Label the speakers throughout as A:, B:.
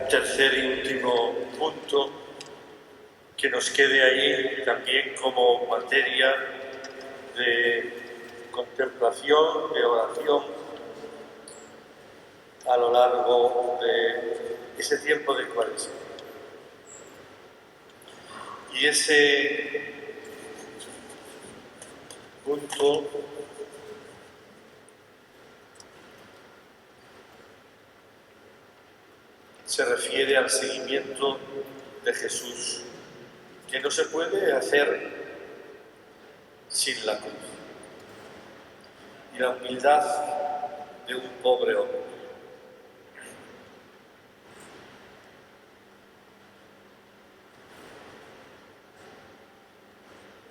A: tercer y último punto que nos quede ahí también como materia de contemplación, de oración a lo largo de ese tiempo de Cuaresma. Y ese punto se refiere al seguimiento de Jesús, que no se puede hacer sin la cruz y la humildad de un pobre hombre.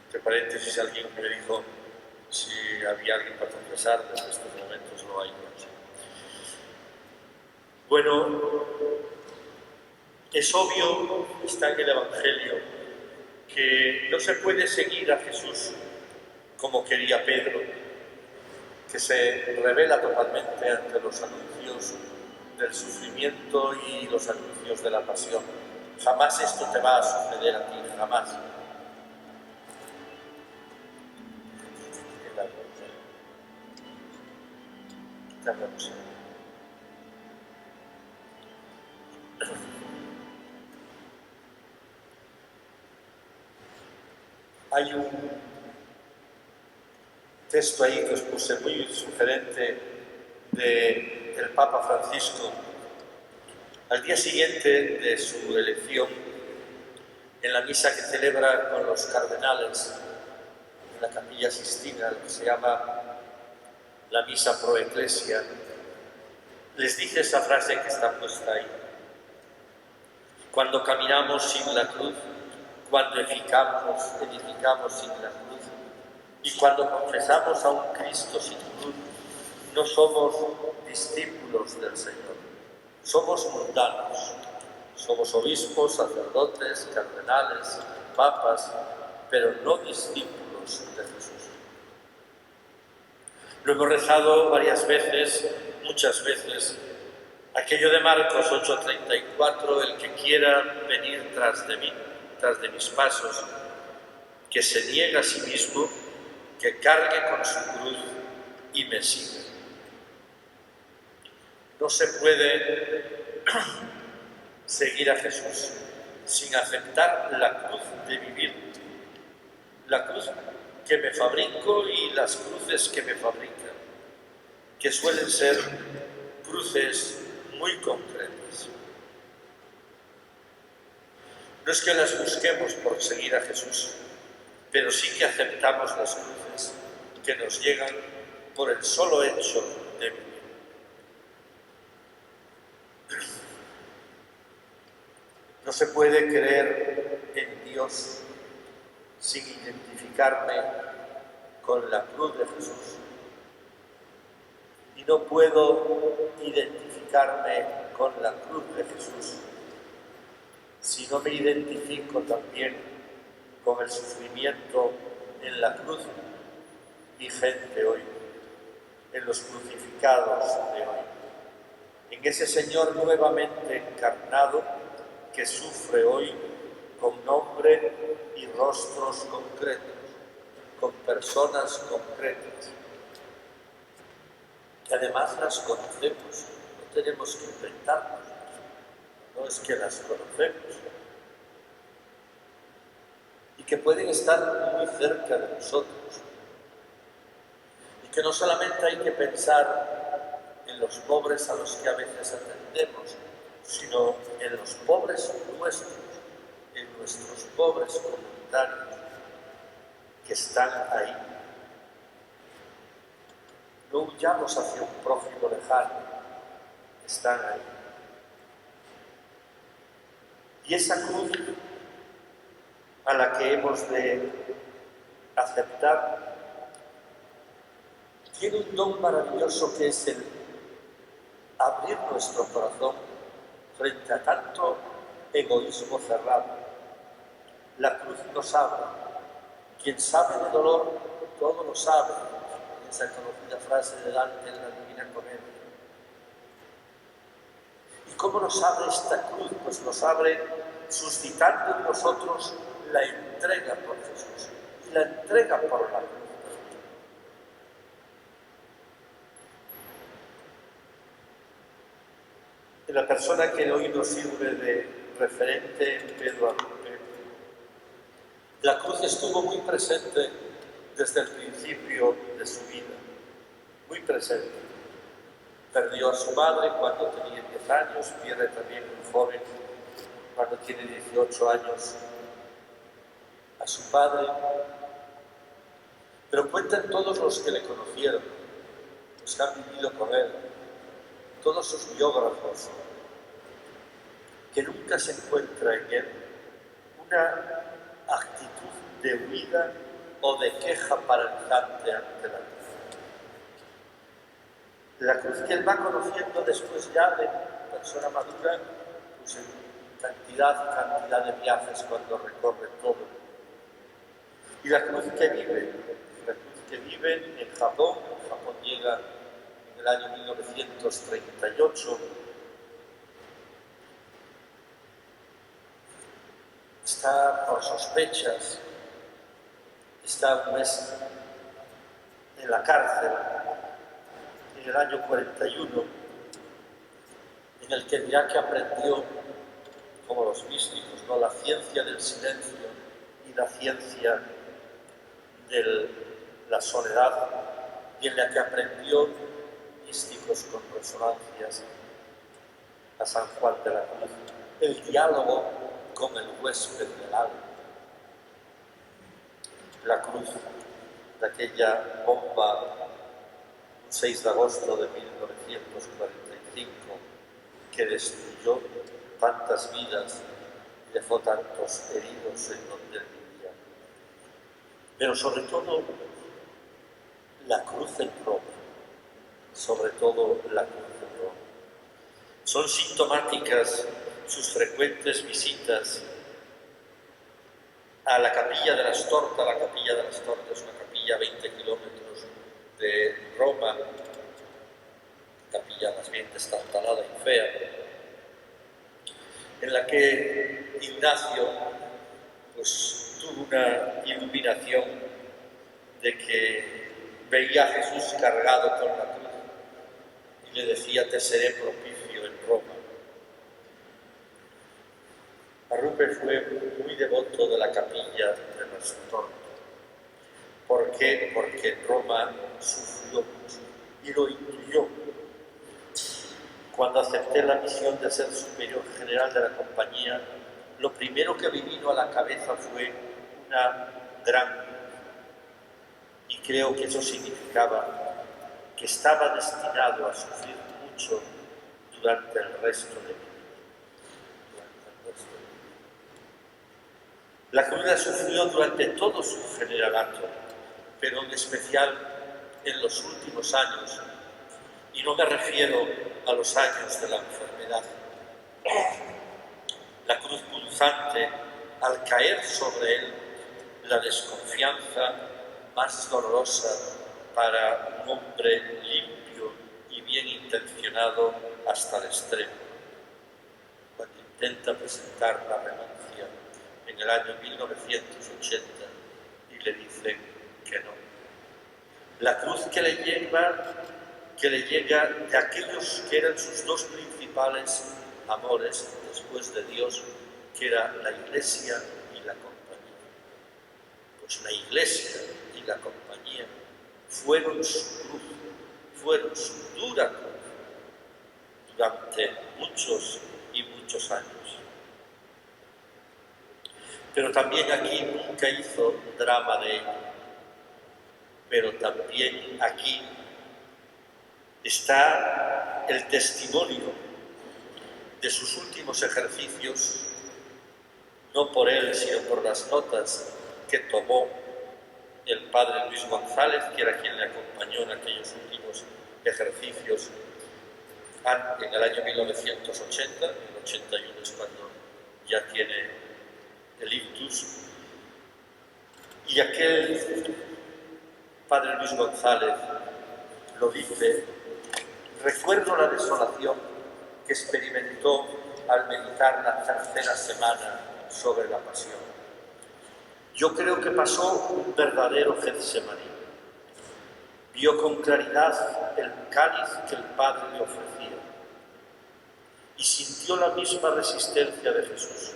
A: Entre paréntesis, alguien me dijo si había alguien para confesar, en estos momentos no hay. Bueno, es obvio, está en el Evangelio, que no se puede seguir a Jesús como quería Pedro, que se revela totalmente ante los anuncios del sufrimiento y los anuncios de la pasión. Jamás esto te va a suceder a ti, jamás. Hay un texto ahí que os puse muy sugerente del Papa Francisco al día siguiente de su elección, en la misa que celebra con los cardenales en la Capilla Sixtina, que se llama la Misa Pro Ecclesia. Les dije esa frase que está puesta ahí: cuando caminamos sin la cruz, cuando edificamos sin la cruz, y cuando confesamos a un Cristo sin cruz, no somos discípulos del Señor, somos mundanos, somos obispos, sacerdotes, cardenales, papas, pero no discípulos de Jesús. Lo hemos rezado varias veces, muchas veces, aquello de Marcos 8:34, el que quiera venir tras de mí, tras de mis pasos, que se niegue a sí mismo, que cargue con su cruz y me siga. No se puede seguir a Jesús sin aceptar la cruz de vivir, la cruz que me fabrico y las cruces que me fabrican, que suelen ser cruces muy concretas. No es que las busquemos por seguir a Jesús, pero sí que aceptamos las cruces que nos llegan por el solo hecho de vivir. No se puede creer en Dios sin identificarme con la cruz de Jesús. Y no puedo identificarme con la cruz de Jesús si no me identifico también con el sufrimiento en la cruz vigente hoy, en los crucificados de hoy, en ese Señor nuevamente encarnado que sufre hoy con nombre y rostros concretos, con personas concretas, que además las conocemos, no tenemos que inventarnos, no es que las conocemos, y que pueden estar muy cerca de nosotros, y que no solamente hay que pensar en los pobres a los que a veces atendemos, sino en los pobres nuestros, en nuestros pobres comunitarios que están ahí. No huyamos hacia un prójimo lejano, están ahí. Y esa cruz a la que hemos de aceptar tiene un don maravilloso que es el abrir nuestro corazón frente a tanto egoísmo cerrado. La cruz nos abre. Quien sabe de dolor, todo lo sabe. Esa conocida frase de Dante en la Divina Comedia. Y cómo nos abre esta cruz? Pues nos abre suscitando en nosotros la entrega por Jesús y la entrega por la cruz. En la persona que hoy nos sirve de referente, Pedro Arrupe, la cruz estuvo muy presente desde el principio de su vida, muy presente. Perdió a su madre cuando tenía 10 años, pierde también un joven cuando tiene 18 años a su padre. Pero cuentan todos los que le conocieron, los que han vivido con él, todos sus biógrafos, que nunca se encuentra en él una actitud de huida o de queja paralizante ante la cruz. La cruz que él va conociendo después ya de persona madura, pues en cantidad de viajes cuando recorre todo. Y la cruz que vive en Japón llega en el año 1938, está por sospechas, está un mes en la cárcel, en el año 41, en el que dirá que aprendió, como los místicos, ¿no?, la ciencia del silencio y la ciencia de la soledad, y en la que aprendió, místicos con resonancias, a San Juan de la Cruz, el diálogo con el huésped del alma. La cruz de aquella bomba, un 6 de agosto de 1945, que destruyó tantas vidas y dejó tantos heridos en donde él vivía. Pero sobre todo, la cruz en Roma, sobre todo la cruz en Roma. Son sintomáticas sus frecuentes visitas a la Capilla de las Tortas. La Capilla de las Tortas es una capilla a 20 kilómetros de Roma, capilla más bien destartalada y fea, en la que Ignacio pues, tuvo una iluminación de que veía a Jesús cargado con la cruz y le decía: te seré propicio en Roma. Arrupe fue muy devoto de la Capilla de las Tortas. ¿Por qué? Porque en Roma sufrió mucho y lo intuyó. Cuando acepté la misión de ser superior general de la compañía, lo primero que me vino a la cabeza fue una gran cruz. Y creo que eso significaba que estaba destinado a sufrir mucho durante el resto de mi vida. La cruz la sufrió durante todo su generalato, pero en especial en los últimos años, y no me refiero a los años de la enfermedad. La cruz punzante, al caer sobre él, la desconfianza más dolorosa para un hombre limpio y bien intencionado hasta el extremo, cuando intenta presentar la renuncia en el año 1980 y le dicen que no. La cruz que le llega de aquellos que eran sus dos principales amores después de Dios, que era la Iglesia y la compañía. Pues la Iglesia y la compañía fueron su cruz, fueron su dura cruz durante muchos y muchos años. Pero también aquí nunca hizo drama de ello. Pero también aquí está el testimonio de sus últimos ejercicios, no por él, sino por las notas que tomó el padre Luis González, que era quien le acompañó en aquellos últimos ejercicios en el año 1980, en el 81 es cuando ya tiene el ictus, y aquel padre Luis González lo dice: recuerdo la desolación que experimentó al meditar la tercera semana sobre la pasión. Yo creo que pasó un verdadero Getsemaní. Vio con claridad el cáliz que el Padre le ofrecía y sintió la misma resistencia de Jesús.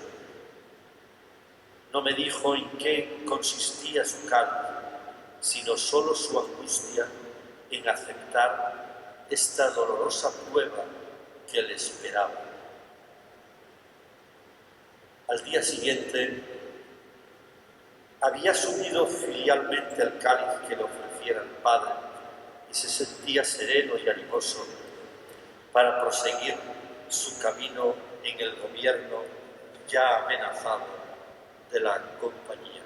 A: No me dijo en qué consistía su cáliz, sino solo su angustia en aceptar esta dolorosa prueba que le esperaba. Al día siguiente, había asumido filialmente el cáliz que le ofreciera el Padre y se sentía sereno y animoso para proseguir su camino en el gobierno ya amenazado de la compañía.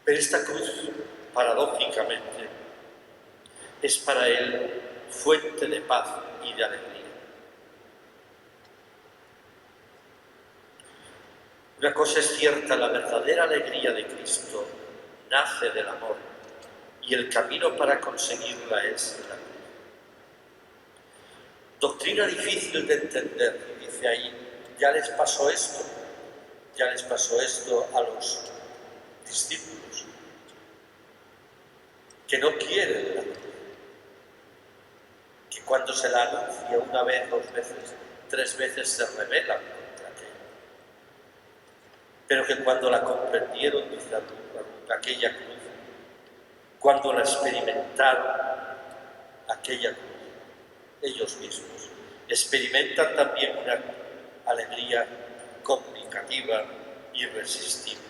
A: Pero esta cruz, paradójicamente, es para él fuente de paz y de alegría. Una cosa es cierta, la verdadera alegría de Cristo nace del amor y el camino para conseguirla es la cruz. Doctrina difícil de entender, dice ahí, ya les pasó esto a los discípulos, que no quieren la cruz, que cuando se la anuncia una vez, dos veces, tres veces se rebelan contra aquello, pero que cuando la comprendieron, dice aquella cruz, cuando la experimentaron, aquella cruz, ellos mismos experimentan también una alegría comunicativa, irresistible.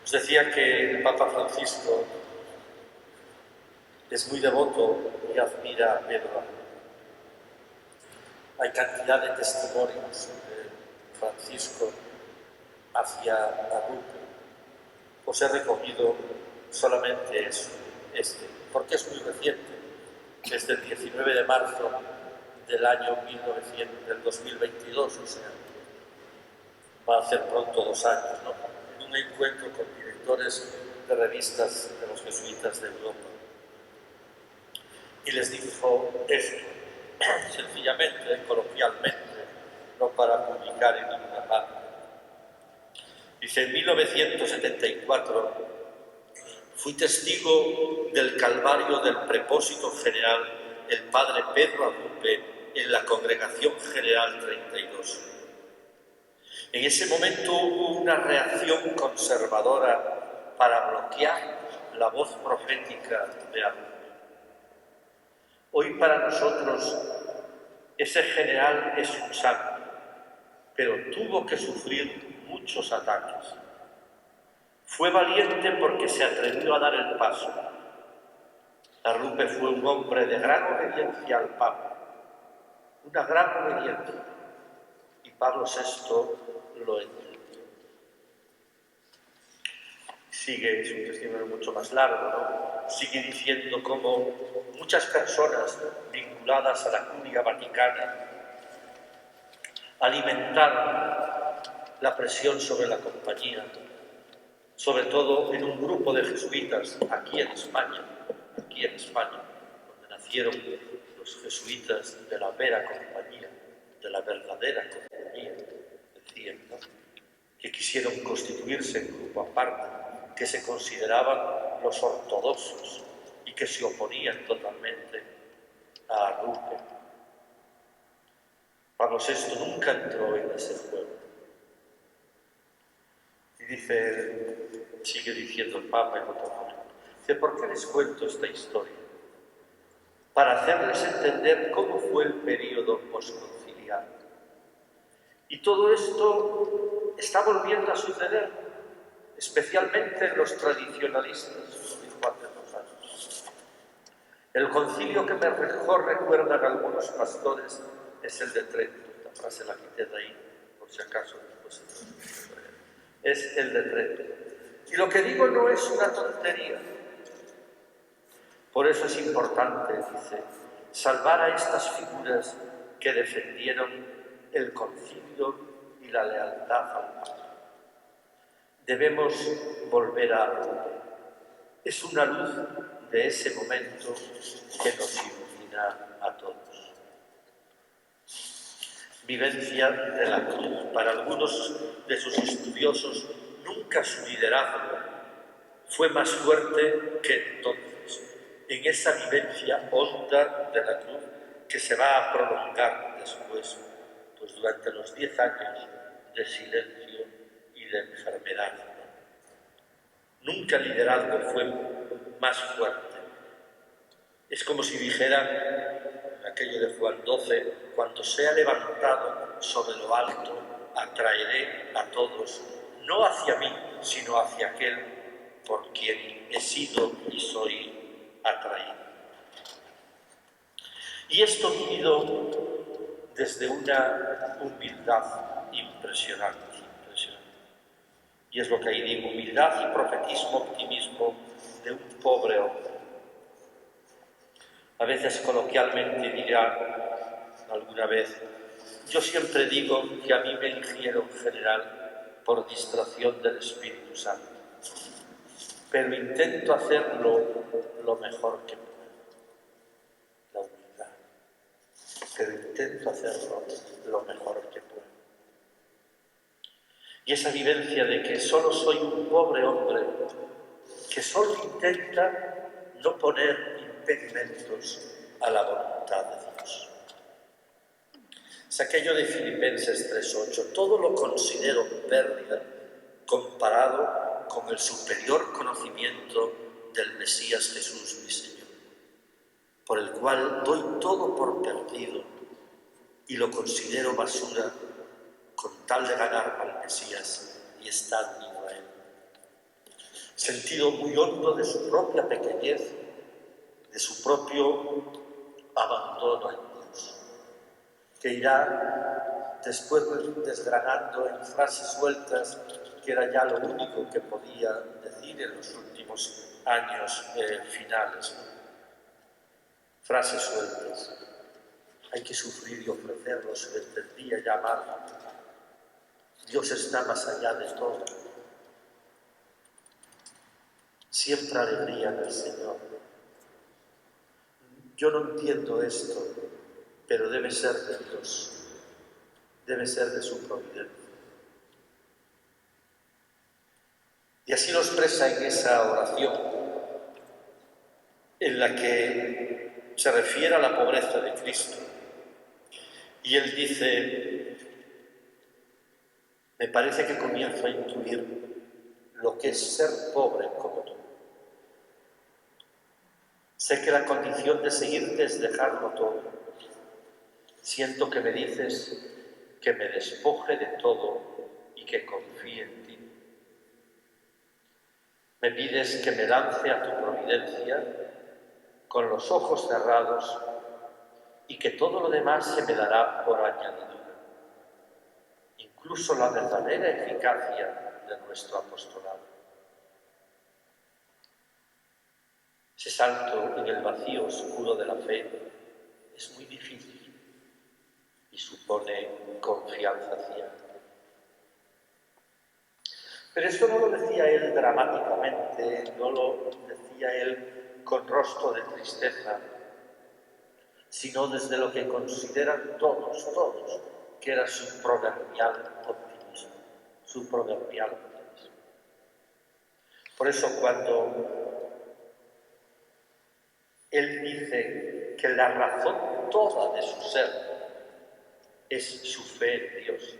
A: Os decía que el Papa Francisco es muy devoto y admira a Pedro. Hay cantidad de testimonios de Francisco hacia Arrupe. Os he recogido solamente eso, porque es muy reciente, desde el 19 de marzo del año 2022, o sea, va a hacer pronto 2 años, ¿no? En un encuentro con directores de revistas de los jesuitas de Europa. Y les dijo esto, sencillamente, coloquialmente, no para publicar en ninguna parte. Dice, en 1974 fui testigo del calvario del prepósito general, el padre Pedro Arrupe, en la Congregación General 32. En ese momento hubo una reacción conservadora para bloquear la voz profética de Arrupe. Hoy para nosotros ese general es un santo, pero tuvo que sufrir muchos ataques. Fue valiente porque se atrevió a dar el paso. Arrupe fue un hombre de gran obediencia al Papa, una gran obediencia, y Pablo VI lo entendió. Sigue, es un testimonio mucho más largo, ¿no? Sigue diciendo cómo muchas personas vinculadas a la Curia Vaticana alimentaron la presión sobre la compañía, sobre todo en un grupo de jesuitas aquí en España, donde nacieron los jesuitas de la vera compañía, de la verdadera compañía, decían, ¿no? Que quisieron constituirse en grupo aparte, que se consideraban los ortodoxos y que se oponían totalmente a Arrupe. Pablo VI nunca entró en ese juego. Y sigue diciendo el Papa en otro momento, dice, ¿por qué les cuento esta historia? Para hacerles entender cómo fue el período posconciliar. Y todo esto está volviendo a suceder, especialmente en los tradicionalistas, lo dijo hace 2 años. El concilio que mejor recuerdan algunos pastores es el de Trento. La frase la quité de ahí, por si acaso después es el de Trento. Y lo que digo no es una tontería. Por eso es importante, dice, salvar a estas figuras que defendieron el concilio y la lealtad al Papa. Debemos volver a Arrupe. Es una luz de ese momento que nos ilumina a todos. Vivencia de la cruz. Para algunos de sus estudiosos, nunca su liderazgo fue más fuerte que entonces, en esa vivencia honda de la cruz que se va a prolongar después, pues durante los 10 años de silencio y de enfermedad. Nunca el liderazgo fue más fuerte. Es como si dijeran, en aquello de Juan 12, cuando sea levantado sobre lo alto, atraeré a todos, no hacia mí, sino hacia aquel por quien he sido y soy atraído. Y esto vivido desde una humildad impresionante. Y es lo que ahí digo, humildad y profetismo, optimismo de un pobre hombre. A veces coloquialmente dirá alguna vez, yo siempre digo que a mí me eligieron general por distracción del Espíritu Santo, pero intento hacerlo lo mejor que puedo. La humildad. Pero intento hacerlo lo mejor que puedo. Y esa vivencia de que solo soy un pobre hombre, que solo intenta no poner impedimentos a la voluntad de Dios. Es aquello de Filipenses 3:8, todo lo considero pérdida comparado con el superior conocimiento del Mesías Jesús, mi Señor, por el cual doy todo por perdido y lo considero basura con tal de ganar al Mesías y estar unido a él. Sentido muy hondo de su propia pequeñez, de su propio abandono en Dios, que irá después desgranando en frases sueltas, que era ya lo único que podía decir en los últimos años finales. Frases sueltas. Hay que sufrir y ofrecerlo, se le entendía ya mal. Dios está más allá de todo. Siempre alegría en el Señor. Yo no entiendo esto, pero debe ser de Dios, debe ser de su providencia. Y así lo expresa en esa oración, en la que se refiere a la pobreza de Cristo. Y él dice, me parece que comienzo a intuir lo que es ser pobre como tú. Sé que la condición de seguirte es dejarlo todo. Siento que me dices que me despoje de todo y que confíe en ti. Me pides que me lance a tu providencia con los ojos cerrados y que todo lo demás se me dará por añadidura, incluso la verdadera eficacia de nuestro apostolado. Ese salto en el vacío oscuro de la fe es muy difícil y supone confianza ciega. Pero esto no lo decía él dramáticamente, no lo decía él con rostro de tristeza, sino desde lo que consideran todos, que era su proverbial optimismo, su proverbial optimismo. Por eso cuando él dice que la razón toda de su ser es su fe en Dios,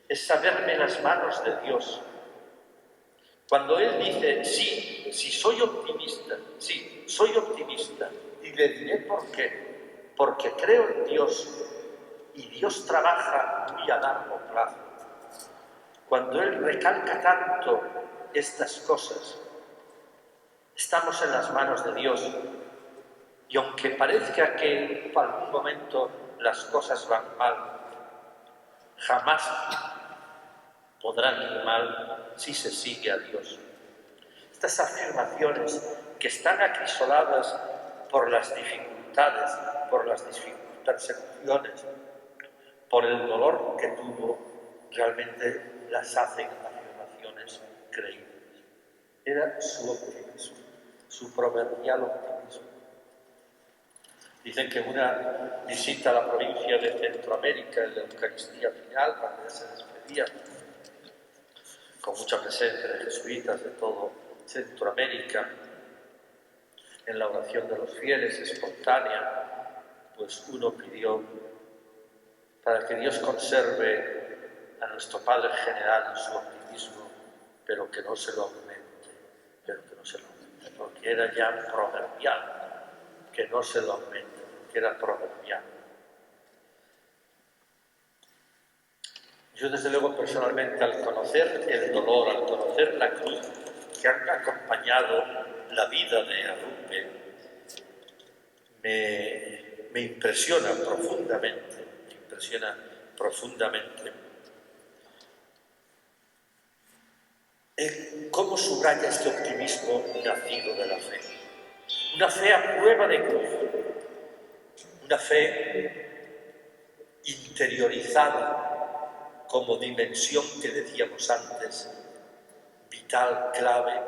A: es saberme en las manos de Dios. Cuando él dice, sí, soy optimista, y le diré por qué, porque creo en Dios y Dios trabaja muy a largo plazo. Cuando él recalca tanto estas cosas, estamos en las manos de Dios. Y aunque parezca que por algún momento las cosas van mal, jamás podrán ir mal si se sigue a Dios. Estas afirmaciones que están acrisoladas por las dificultades, por las persecuciones, por el dolor que tuvo, realmente las hacen afirmaciones creíbles. Era su optimismo. su proverbial optimismo. Dicen que en una visita a la provincia de Centroamérica, en la Eucaristía final, cuando ya se despedía, con mucha presencia de jesuitas de todo Centroamérica, en la oración de los fieles espontánea, pues uno pidió para que Dios conserve a nuestro Padre General en su optimismo, pero que no se lo aumente, porque era ya proverbial, que no se lo aumente, porque era proverbial. Yo desde luego personalmente, al conocer el dolor, al conocer la cruz que han acompañado la vida de Arrupe, me impresiona profundamente cómo subraya este optimismo nacido de la fe. Una fe a prueba de cruz, una fe interiorizada como dimensión que decíamos antes, vital, clave,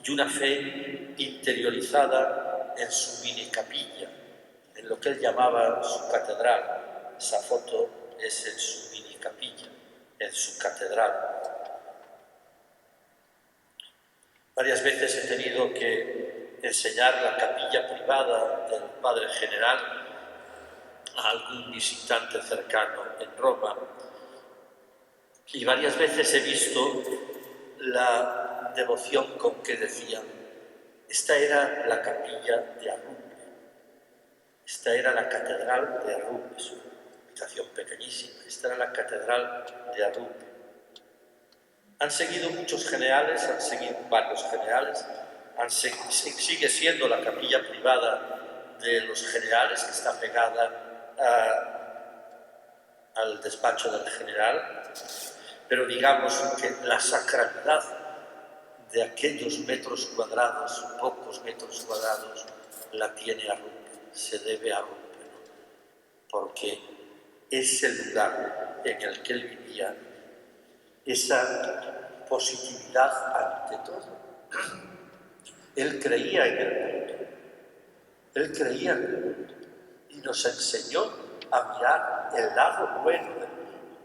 A: y una fe interiorizada en su mini capilla, en lo que él llamaba su catedral. Esa foto es en su mini capilla, en su catedral. Varias veces he tenido que enseñar la capilla privada del Padre General a algún visitante cercano en Roma, y varias veces he visto la devoción con que decían: esta era la capilla de Arrupe, esta era la catedral de Arrupe, es una habitación pequeñísima, esta era la catedral de Arrupe. Han seguido muchos generales, han seguido varios generales, sigue siendo la capilla privada de los generales, que está pegada al despacho del general, pero digamos que la sacralidad de aquellos metros cuadrados, pocos metros cuadrados, la tiene Arrupe, se debe a Arrupe, ¿no? Porque es el lugar en el que él vivía, esa positividad ante todo. Él creía en el mundo, y nos enseñó a mirar el lado bueno del mundo.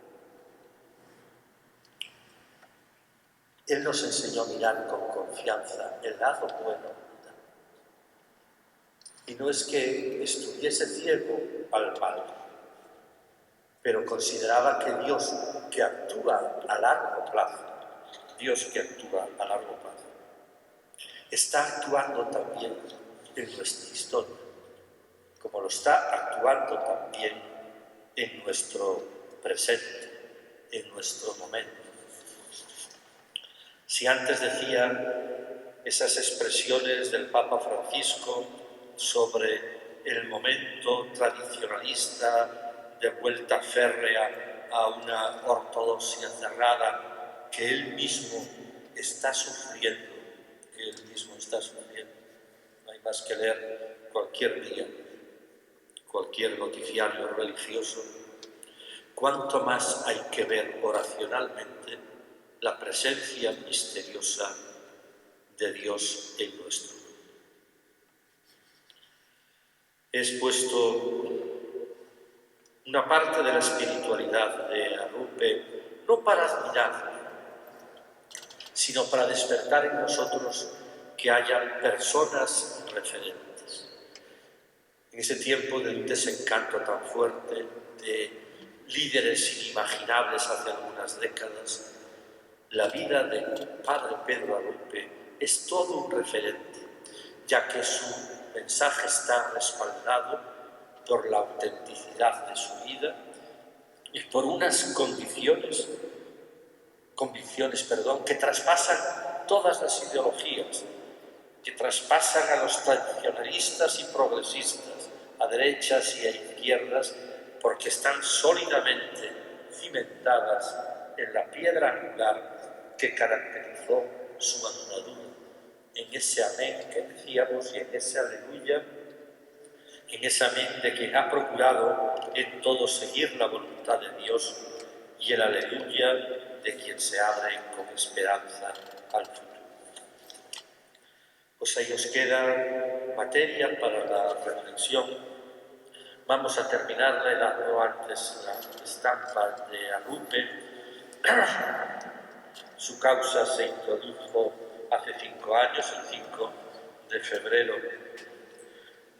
A: Él nos enseñó a mirar con confianza el lado bueno. Y no es que estuviese ciego al mal, pero consideraba que Dios, que actúa a largo plazo, está actuando también en nuestra historia, como lo está actuando también en nuestro presente, en nuestro momento. Si antes decía esas expresiones del Papa Francisco sobre el momento tradicionalista de vuelta férrea a una ortodoxia cerrada que él mismo está sufriendo, no hay más que leer cualquier día, cualquier noticiario religioso, cuánto más hay que ver oracionalmente la presencia misteriosa de Dios en nuestro mundo. He expuesto una parte de la espiritualidad de Arrupe, no para admirarle, sino para despertar en nosotros que haya personas referentes. En ese tiempo de un desencanto tan fuerte, de líderes inimaginables hace algunas décadas, la vida del Padre Pedro Arrupe es todo un referente, ya que su mensaje está respaldado por la autenticidad de su vida y por unas convicciones que traspasan todas las ideologías, que traspasan a los tradicionalistas y progresistas, a derechas y a izquierdas, porque están sólidamente cimentadas en la piedra angular que caracterizó su andadura, en ese amén que decíamos y en ese aleluya, en ese amén de quien ha procurado en todo seguir la voluntad de Dios, y el aleluya de quien se abre con esperanza al futuro. Pues ahí os queda materia para la reflexión. Vamos a terminarla dando antes la estampa de Arrupe. Su causa se introdujo hace 5 años, el 5 de febrero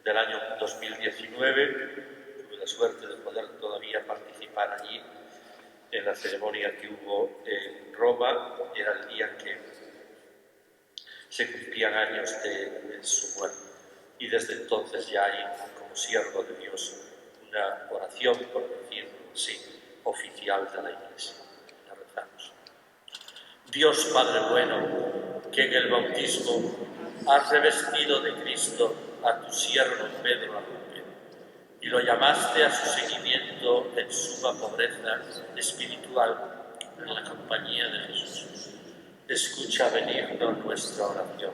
A: del año 2019. Tuve la suerte de poder todavía participar allí en la ceremonia que hubo en Roma. Era el día que se cumplían años de su muerte. Y desde entonces ya hay, como siervo de Dios, una oración, por decirlo así, oficial de la Iglesia. La rezamos. Dios Padre bueno, que en el bautismo has revestido de Cristo a tu siervo Pedro Arrupe y lo llamaste a su seguimiento en suma pobreza espiritual en la compañía de Jesús. Escucha benigno nuestra oración.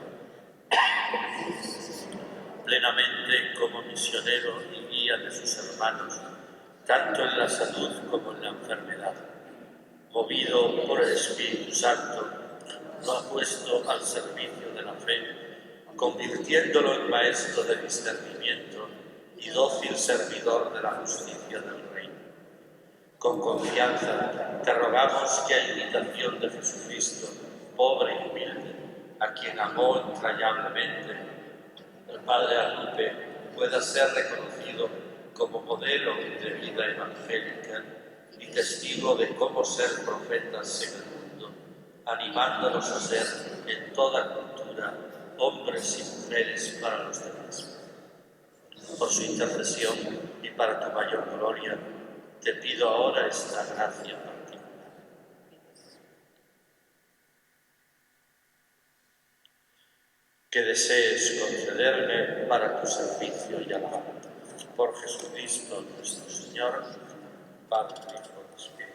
A: Plenamente como misionero y guía de sus hermanos, tanto en la salud como en la enfermedad. Movido por el Espíritu Santo, lo ha puesto al servicio de la fe, convirtiéndolo en maestro del discernimiento y dócil servidor de la justicia del reino. Con confianza te rogamos que a imitación de Jesucristo, pobre y humilde, a quien amó entrañablemente, el Padre Arrupe pueda ser reconocido como modelo de vida evangélica y testigo de cómo ser profetas en el mundo, animándonos a ser en toda cultura hombres y mujeres para los demás. Por su intercesión y para tu mayor gloria, te pido ahora esta gracia particular. Que desees concederme para tu servicio y alabanza. Por Jesucristo nuestro Señor, Padre, Hijo y Espíritu.